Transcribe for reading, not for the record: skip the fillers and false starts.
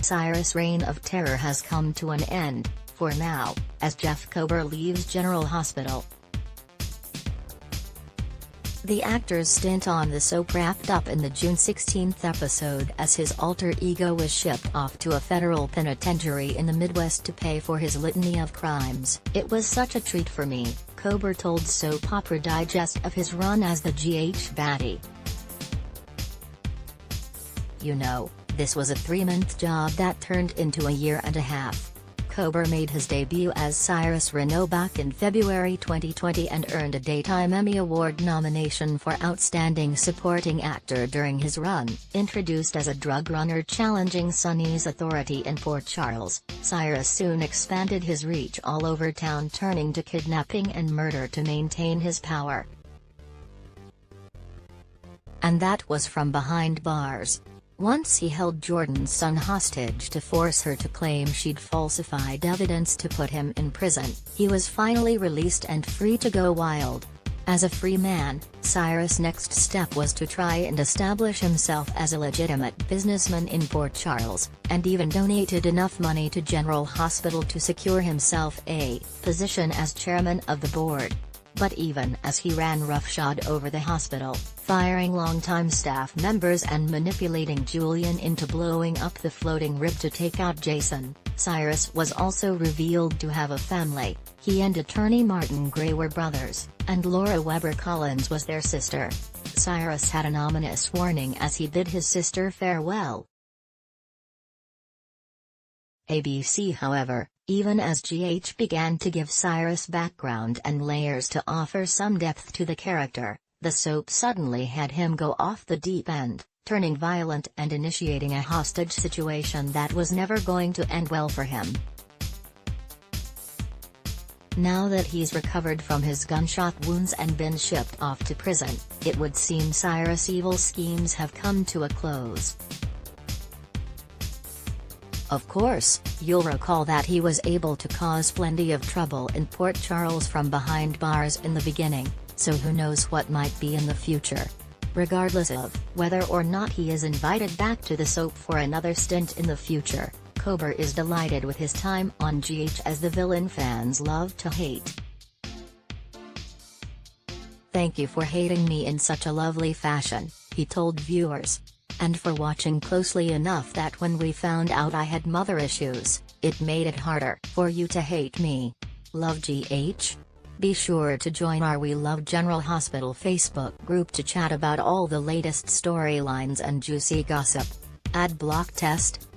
Cyrus' reign of terror has come to an end, for now, as Jeff Kober leaves General Hospital. The actor's stint on the soap wrapped up in the June 16 episode as his alter ego was shipped off to a federal penitentiary in the Midwest to pay for his litany of crimes. "It was such a treat for me," Kober told Soap Opera Digest of his run as the GH baddie. "You know, this was a 3-month job that turned into a year and a half." Kober made his debut as Cyrus Renault back in February 2020 and earned a Daytime Emmy Award nomination for Outstanding Supporting Actor during his run. Introduced as a drug runner challenging Sonny's authority in Port Charles, Cyrus soon expanded his reach all over town, turning to kidnapping and murder to maintain his power. And that was from behind bars. Once he held Jordan's son hostage to force her to claim she'd falsified evidence to put him in prison. He was finally released and free to go wild. As a free man, Cyrus' next step was to try and establish himself as a legitimate businessman in Port Charles, and even donated enough money to General Hospital to secure himself a position as chairman of the board. But even as he ran roughshod over the hospital, firing longtime staff members and manipulating Julian into blowing up the floating rib to take out Jason, Cyrus was also revealed to have a family. He and attorney Martin Gray were brothers, and Laura Weber Collins was their sister. Cyrus had an ominous warning as he bid his sister farewell. ABC, however, even as GH began to give Cyrus background and layers to offer some depth to the character, the soap suddenly had him go off the deep end, turning violent and initiating a hostage situation that was never going to end well for him. Now that he's recovered from his gunshot wounds and been shipped off to prison, it would seem Cyrus' evil schemes have come to a close. Of course, you'll recall that he was able to cause plenty of trouble in Port Charles from behind bars in the beginning, so who knows what might be in the future. Regardless of whether or not he is invited back to the soap for another stint in the future, Kober is delighted with his time on GH as the villain fans love to hate. "Thank you for hating me in such a lovely fashion," he told viewers. "And for watching closely enough that when we found out I had mother issues, it made it harder for you to hate me. Love GH?" Be sure to join our We Love General Hospital Facebook group to chat about all the latest storylines and juicy gossip. Ad block test.